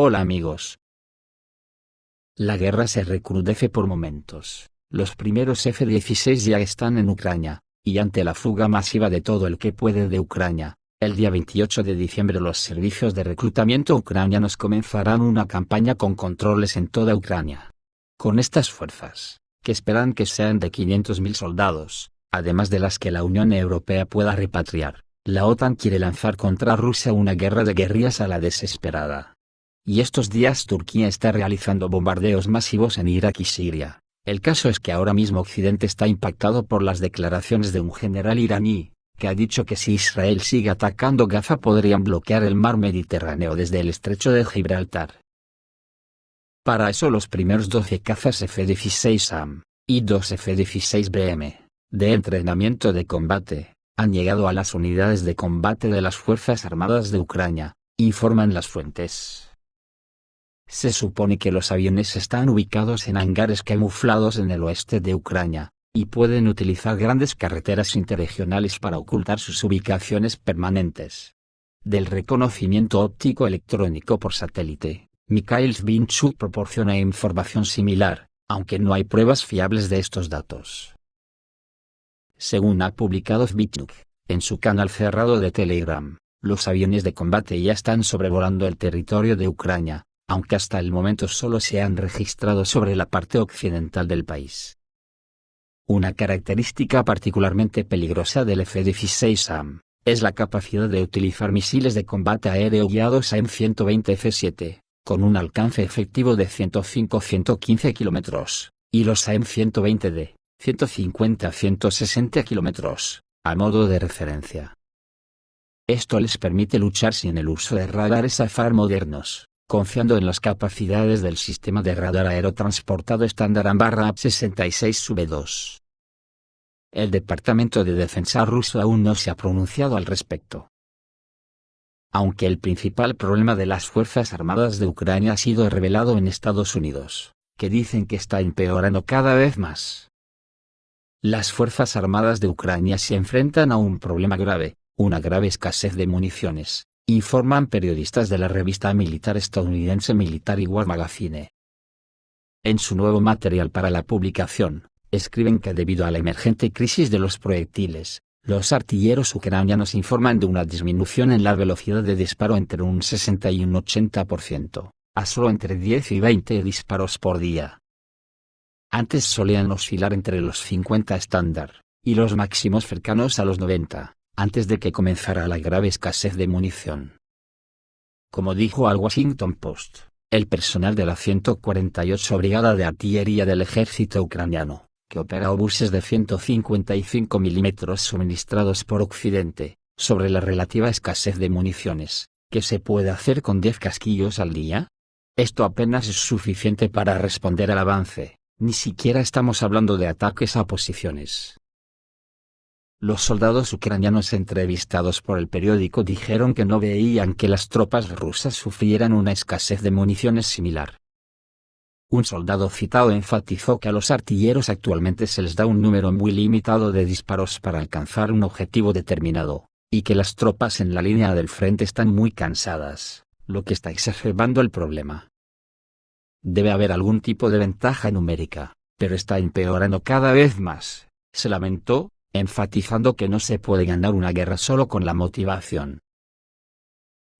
Hola amigos. La guerra se recrudece por momentos. Los primeros F-16 ya están en Ucrania, y ante la fuga masiva de todo el que puede de Ucrania, el día 28 de diciembre los servicios de reclutamiento ucranianos comenzarán una campaña con controles en toda Ucrania. Con estas fuerzas, que esperan que sean de 500.000 soldados, además de las que la Unión Europea pueda repatriar, la OTAN quiere lanzar contra Rusia una guerra de guerrillas a la desesperada. Y estos días Turquía está realizando bombardeos masivos en Irak y Siria. El caso es que ahora mismo Occidente está impactado por las declaraciones de un general iraní, que ha dicho que si Israel sigue atacando Gaza podrían bloquear el mar Mediterráneo desde el estrecho de Gibraltar. Para eso los primeros 12 cazas F-16A y 2 F-16BM, de entrenamiento de combate, han llegado a las unidades de combate de las Fuerzas Armadas de Ucrania, informan las fuentes. Se supone que los aviones están ubicados en hangares camuflados en el oeste de Ucrania, y pueden utilizar grandes carreteras interregionales para ocultar sus ubicaciones permanentes. Del reconocimiento óptico electrónico por satélite, Mikhail Svinchuk proporciona información similar, aunque no hay pruebas fiables de estos datos. Según ha publicado Svinchuk, en su canal cerrado de Telegram, los aviones de combate ya están sobrevolando el territorio de Ucrania, aunque hasta el momento solo se han registrado sobre la parte occidental del país. Una característica particularmente peligrosa del F-16A es la capacidad de utilizar misiles de combate aéreo guiados AIM-120 F-7, con un alcance efectivo de 105-115 km, y los AIM-120 de 150-160 km, a modo de referencia. Esto les permite luchar sin el uso de radares SAFAR modernos, confiando en las capacidades del sistema de radar aerotransportado estándar AMBARRAP-66V2. El Departamento de Defensa ruso aún no se ha pronunciado al respecto. Aunque el principal problema de las Fuerzas Armadas de Ucrania ha sido revelado en Estados Unidos, que dicen que está empeorando cada vez más. Las Fuerzas Armadas de Ucrania se enfrentan a un problema grave, una grave escasez de municiones, informan periodistas de la revista militar estadounidense Military War Magazine. En su nuevo material para la publicación, escriben que debido a la emergente crisis de los proyectiles, los artilleros ucranianos informan de una disminución en la velocidad de disparo entre un 60 y un 80%, a solo entre 10 y 20 disparos por día. Antes solían oscilar entre los 50 estándar, y los máximos cercanos a los 90. Antes de que comenzara la grave escasez de munición. Como dijo al Washington Post, el personal de la 148 Brigada de Artillería del Ejército ucraniano, que opera obuses de 155 mm suministrados por Occidente, sobre la relativa escasez de municiones, ¿qué se puede hacer con 10 casquillos al día? Esto apenas es suficiente para responder al avance, ni siquiera estamos hablando de ataques a posiciones. Los soldados ucranianos entrevistados por el periódico dijeron que no veían que las tropas rusas sufrieran una escasez de municiones similar. Un soldado citado enfatizó que a los artilleros actualmente se les da un número muy limitado de disparos para alcanzar un objetivo determinado, y que las tropas en la línea del frente están muy cansadas, lo que está exacerbando el problema. Debe haber algún tipo de ventaja numérica, pero está empeorando cada vez más, se lamentó, enfatizando que no se puede ganar una guerra solo con la motivación.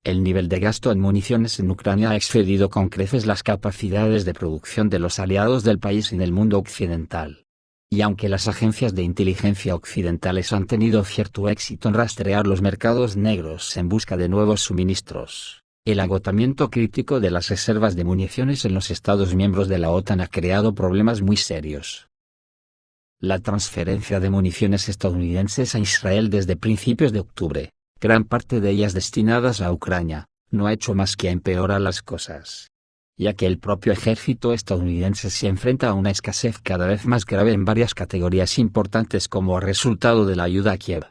El nivel de gasto en municiones en Ucrania ha excedido con creces las capacidades de producción de los aliados del país en el mundo occidental. Y aunque las agencias de inteligencia occidentales han tenido cierto éxito en rastrear los mercados negros en busca de nuevos suministros, el agotamiento crítico de las reservas de municiones en los Estados miembros de la OTAN ha creado problemas muy serios. La transferencia de municiones estadounidenses a Israel desde principios de octubre, gran parte de ellas destinadas a Ucrania, no ha hecho más que empeorar las cosas. Ya que el propio ejército estadounidense se enfrenta a una escasez cada vez más grave en varias categorías importantes como resultado de la ayuda a Kiev.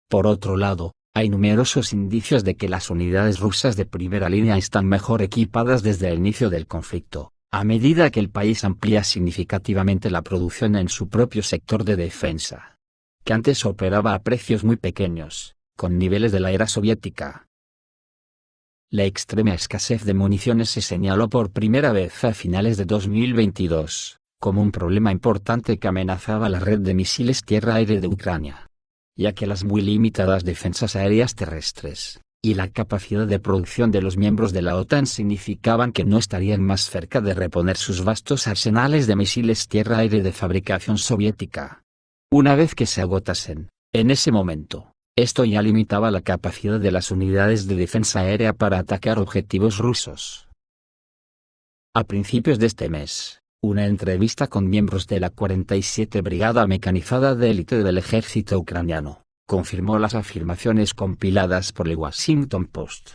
Por otro lado, hay numerosos indicios de que las unidades rusas de primera línea están mejor equipadas desde el inicio del conflicto, a medida que el país amplía significativamente la producción en su propio sector de defensa, que antes operaba a precios muy pequeños, con niveles de la era soviética. La extrema escasez de municiones se señaló por primera vez a finales de 2022, como un problema importante que amenazaba la red de misiles tierra-aire de Ucrania, ya que las muy limitadas defensas aéreas terrestres y la capacidad de producción de los miembros de la OTAN significaban que no estarían más cerca de reponer sus vastos arsenales de misiles tierra-aire de fabricación soviética. Una vez que se agotasen, en ese momento, esto ya limitaba la capacidad de las unidades de defensa aérea para atacar objetivos rusos. A principios de este mes, una entrevista con miembros de la 47 Brigada Mecanizada de Élite del ejército ucraniano confirmó las afirmaciones compiladas por el Washington Post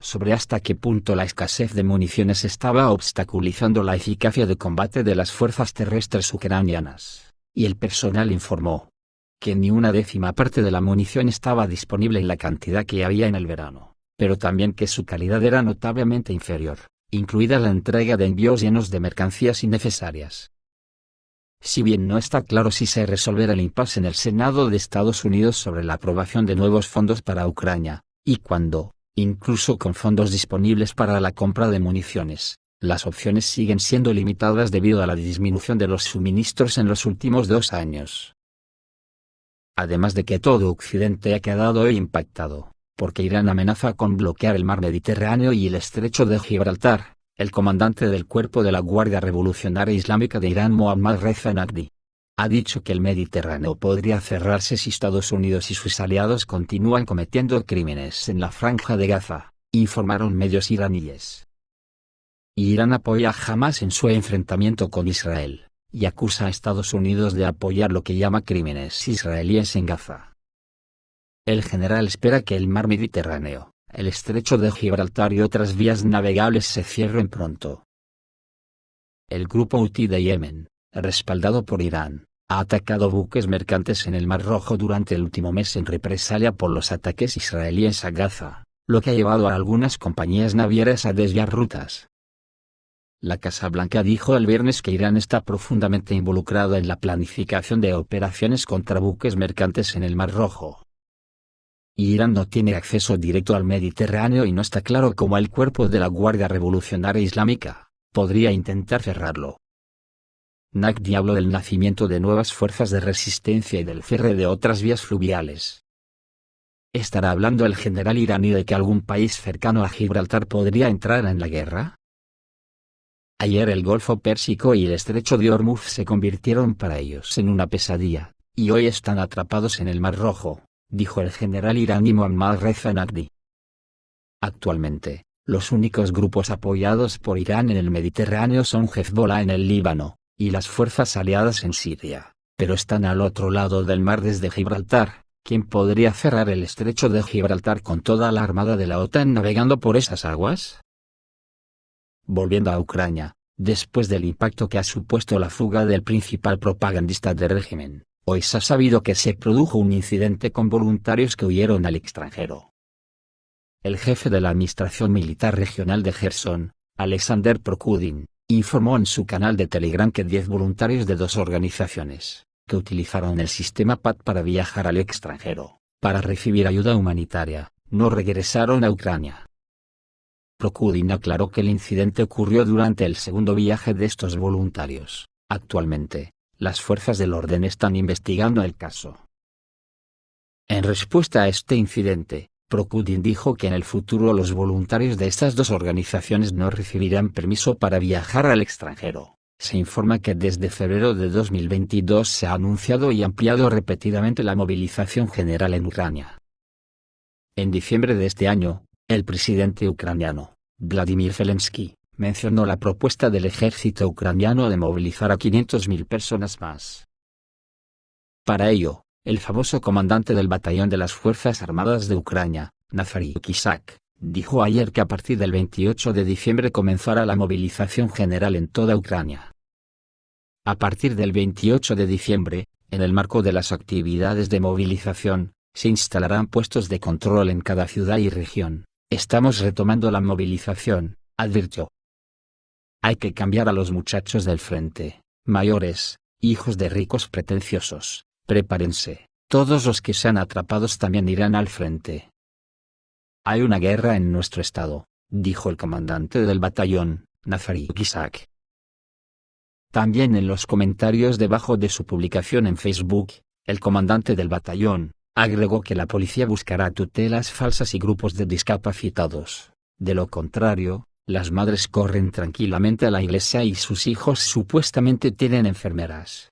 sobre hasta qué punto la escasez de municiones estaba obstaculizando la eficacia de combate de las fuerzas terrestres ucranianas, y el personal informó que ni una décima parte de la munición estaba disponible en la cantidad que había en el verano, pero también que su calidad era notablemente inferior, incluida la entrega de envíos llenos de mercancías innecesarias. Si bien no está claro si se resolverá el impasse en el Senado de Estados Unidos sobre la aprobación de nuevos fondos para Ucrania, y cuándo, incluso con fondos disponibles para la compra de municiones, las opciones siguen siendo limitadas debido a la disminución de los suministros en los últimos 2 años. Además de que todo Occidente ha quedado hoy impactado, porque Irán amenaza con bloquear el mar Mediterráneo y el estrecho de Gibraltar. El comandante del Cuerpo de la Guardia Revolucionaria Islámica de Irán, Mohammad Reza Naqvi, ha dicho que el Mediterráneo podría cerrarse si Estados Unidos y sus aliados continúan cometiendo crímenes en la Franja de Gaza, informaron medios iraníes. Irán apoya a Hamás en su enfrentamiento con Israel, y acusa a Estados Unidos de apoyar lo que llama crímenes israelíes en Gaza. El general espera que el mar Mediterráneo, el estrecho de Gibraltar y otras vías navegables se cierren pronto. El grupo Houthi de Yemen, respaldado por Irán, ha atacado buques mercantes en el Mar Rojo durante el último mes en represalia por los ataques israelíes a Gaza, lo que ha llevado a algunas compañías navieras a desviar rutas. La Casa Blanca dijo el viernes que Irán está profundamente involucrado en la planificación de operaciones contra buques mercantes en el Mar Rojo. Irán no tiene acceso directo al Mediterráneo y no está claro cómo el Cuerpo de la Guardia Revolucionaria Islámica podría intentar cerrarlo. Naqvi habló del nacimiento de nuevas fuerzas de resistencia y del cierre de otras vías fluviales. ¿Estará hablando el general iraní de que algún país cercano a Gibraltar podría entrar en la guerra? Ayer el Golfo Pérsico y el Estrecho de Hormuz se convirtieron para ellos en una pesadilla, y hoy están atrapados en el Mar Rojo, dijo el general iraní Mohammad Reza Naqvi. Actualmente, los únicos grupos apoyados por Irán en el Mediterráneo son Hezbollah en el Líbano, y las fuerzas aliadas en Siria, pero están al otro lado del mar desde Gibraltar. ¿Quién podría cerrar el estrecho de Gibraltar con toda la armada de la OTAN navegando por esas aguas? Volviendo a Ucrania, después del impacto que ha supuesto la fuga del principal propagandista del régimen, hoy se ha sabido que se produjo un incidente con voluntarios que huyeron al extranjero. El jefe de la Administración Militar Regional de Jersón, Alexander Prokudin, informó en su canal de Telegram que 10 voluntarios de 2 organizaciones, que utilizaron el sistema PAT para viajar al extranjero, para recibir ayuda humanitaria, no regresaron a Ucrania. Prokudin aclaró que el incidente ocurrió durante el segundo viaje de estos voluntarios. Actualmente, las fuerzas del orden están investigando el caso. En respuesta a este incidente, Prokudin dijo que en el futuro los voluntarios de estas 2 organizaciones no recibirán permiso para viajar al extranjero. Se informa que desde febrero de 2022 se ha anunciado y ampliado repetidamente la movilización general en Ucrania. En diciembre de este año, el presidente ucraniano, Vladimir Zelensky, mencionó la propuesta del ejército ucraniano de movilizar a 500.000 personas más. Para ello, el famoso comandante del batallón de las Fuerzas Armadas de Ucrania, Nazary Kisak, dijo ayer que a partir del 28 de diciembre comenzará la movilización general en toda Ucrania. A partir del 28 de diciembre, en el marco de las actividades de movilización, se instalarán puestos de control en cada ciudad y región. Estamos retomando la movilización, advirtió. Hay que cambiar a los muchachos del frente, mayores, hijos de ricos pretenciosos, prepárense, todos los que sean atrapados también irán al frente. Hay una guerra en nuestro estado, dijo el comandante del batallón, Nazarik Isaac. También en los comentarios debajo de su publicación en Facebook, el comandante del batallón agregó que la policía buscará tutelas falsas y grupos de discapacitados. De lo contrario, las madres corren tranquilamente a la iglesia y sus hijos supuestamente tienen enfermeras.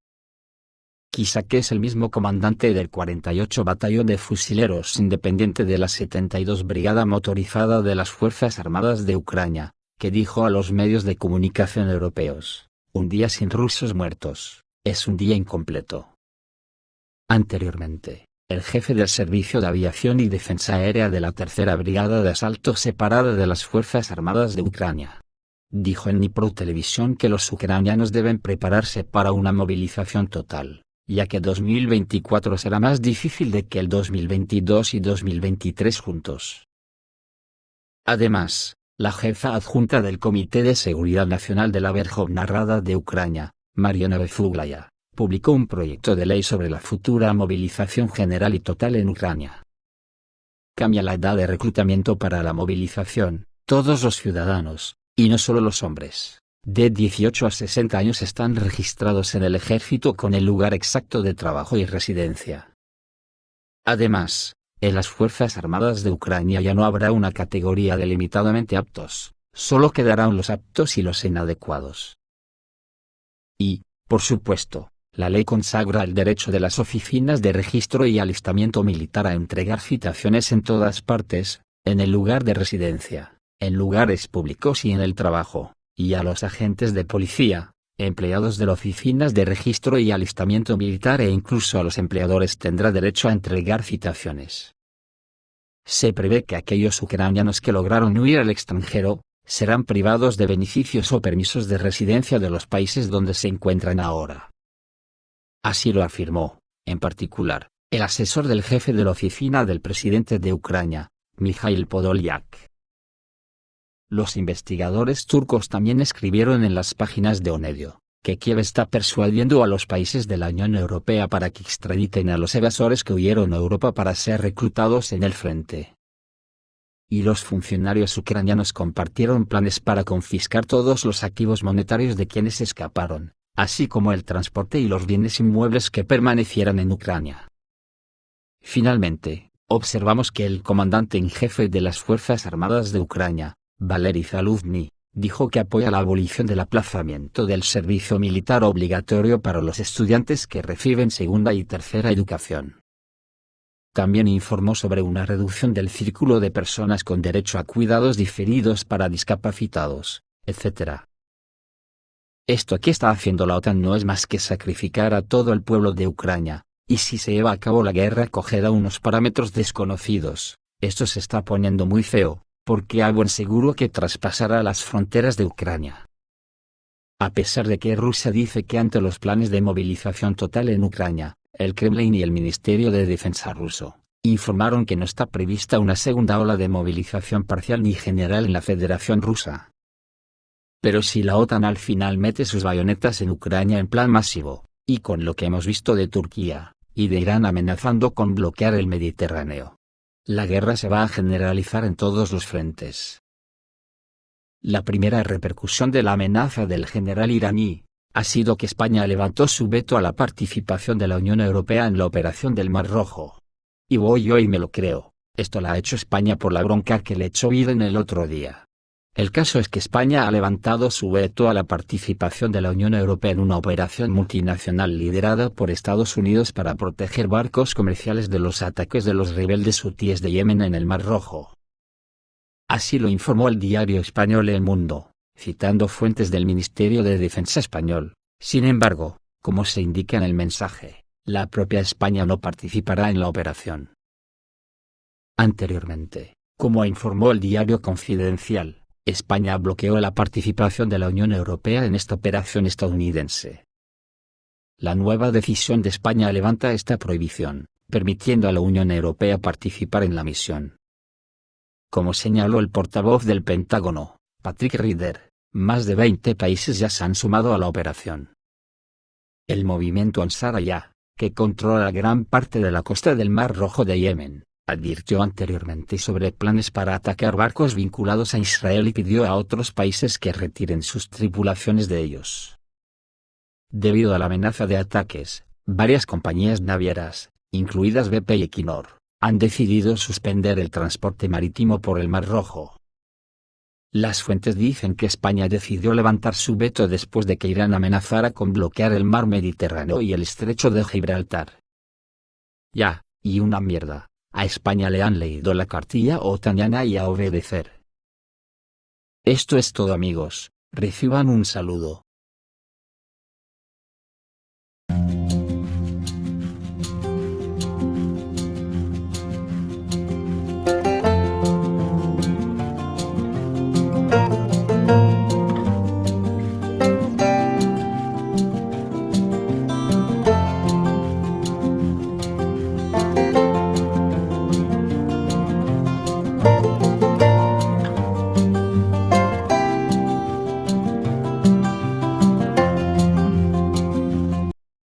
Isaac es el mismo comandante del 48 Batallón de Fusileros Independiente de la 72 Brigada Motorizada de las Fuerzas Armadas de Ucrania, que dijo a los medios de comunicación europeos: un día sin rusos muertos, es un día incompleto. Anteriormente, el jefe del Servicio de Aviación y Defensa Aérea de la Tercera Brigada de Asalto Separada de las Fuerzas Armadas de Ucrania dijo en Dnipro Televisión que los ucranianos deben prepararse para una movilización total, ya que 2024 será más difícil de que el 2022 y 2023 juntos. Además, la jefa adjunta del Comité de Seguridad Nacional de la Verkhovna Rada de Ucrania, Mariana Bezuglaya, publicó un proyecto de ley sobre la futura movilización general y total en Ucrania. Cambia la edad de reclutamiento para la movilización. Todos los ciudadanos, y no solo los hombres, de 18 a 60 años están registrados en el ejército con el lugar exacto de trabajo y residencia. Además, en las Fuerzas Armadas de Ucrania ya no habrá una categoría de limitadamente aptos, solo quedarán los aptos y los inadecuados. Y, por supuesto, la ley consagra el derecho de las oficinas de registro y alistamiento militar a entregar citaciones en todas partes, en el lugar de residencia, en lugares públicos y en el trabajo, y a los agentes de policía, empleados de las oficinas de registro y alistamiento militar e incluso a los empleadores tendrá derecho a entregar citaciones. Se prevé que aquellos ucranianos que lograron huir al extranjero, serán privados de beneficios o permisos de residencia de los países donde se encuentran ahora. Así lo afirmó, en particular, el asesor del jefe de la oficina del presidente de Ucrania, Mikhail Podolyak. Los investigadores turcos también escribieron en las páginas de Onedio, que Kiev está persuadiendo a los países de la Unión Europea para que extraditen a los evasores que huyeron a Europa para ser reclutados en el frente. Y los funcionarios ucranianos compartieron planes para confiscar todos los activos monetarios de quienes escaparon, así como el transporte y los bienes inmuebles que permanecieran en Ucrania. Finalmente, observamos que el comandante en jefe de las Fuerzas Armadas de Ucrania, Valery Zaluzhny, dijo que apoya la abolición del aplazamiento del servicio militar obligatorio para los estudiantes que reciben segunda y tercera educación. También informó sobre una reducción del círculo de personas con derecho a cuidados diferidos para discapacitados, etc. Esto que está haciendo la OTAN no es más que sacrificar a todo el pueblo de Ucrania, y si se lleva a cabo la guerra cogerá unos parámetros desconocidos. Esto se está poniendo muy feo, porque hay buen seguro que traspasará las fronteras de Ucrania. A pesar de que Rusia dice que ante los planes de movilización total en Ucrania, el Kremlin y el Ministerio de Defensa ruso informaron que no está prevista una segunda ola de movilización parcial ni general en la Federación Rusa. Pero si la OTAN al final mete sus bayonetas en Ucrania en plan masivo, y con lo que hemos visto de Turquía y de Irán amenazando con bloquear el Mediterráneo, la guerra se va a generalizar en todos los frentes. La primera repercusión de la amenaza del general iraní ha sido que España levantó su veto a la participación de la Unión Europea en la operación del Mar Rojo. Y voy yo y me lo creo, esto lo ha hecho España por la bronca que le echó Biden el otro día. El caso es que España ha levantado su veto a la participación de la Unión Europea en una operación multinacional liderada por Estados Unidos para proteger barcos comerciales de los ataques de los rebeldes hutíes de Yemen en el Mar Rojo. Así lo informó el diario español El Mundo, citando fuentes del Ministerio de Defensa español. Sin embargo, como se indica en el mensaje, la propia España no participará en la operación. Anteriormente, como informó el diario Confidencial, España bloqueó la participación de la Unión Europea en esta operación estadounidense. La nueva decisión de España levanta esta prohibición, permitiendo a la Unión Europea participar en la misión. Como señaló el portavoz del Pentágono, Patrick Ryder, más de 20 países ya se han sumado a la operación. El movimiento Ansar Allah, que controla gran parte de la costa del Mar Rojo de Yemen, advirtió anteriormente sobre planes para atacar barcos vinculados a Israel y pidió a otros países que retiren sus tripulaciones de ellos. Debido a la amenaza de ataques, varias compañías navieras, incluidas BP y Equinor, han decidido suspender el transporte marítimo por el Mar Rojo. Las fuentes dicen que España decidió levantar su veto después de que Irán amenazara con bloquear el mar Mediterráneo y el estrecho de Gibraltar. Ya, y una mierda, a España le han leído la cartilla otaniana y a obedecer. Esto es todo amigos, reciban un saludo.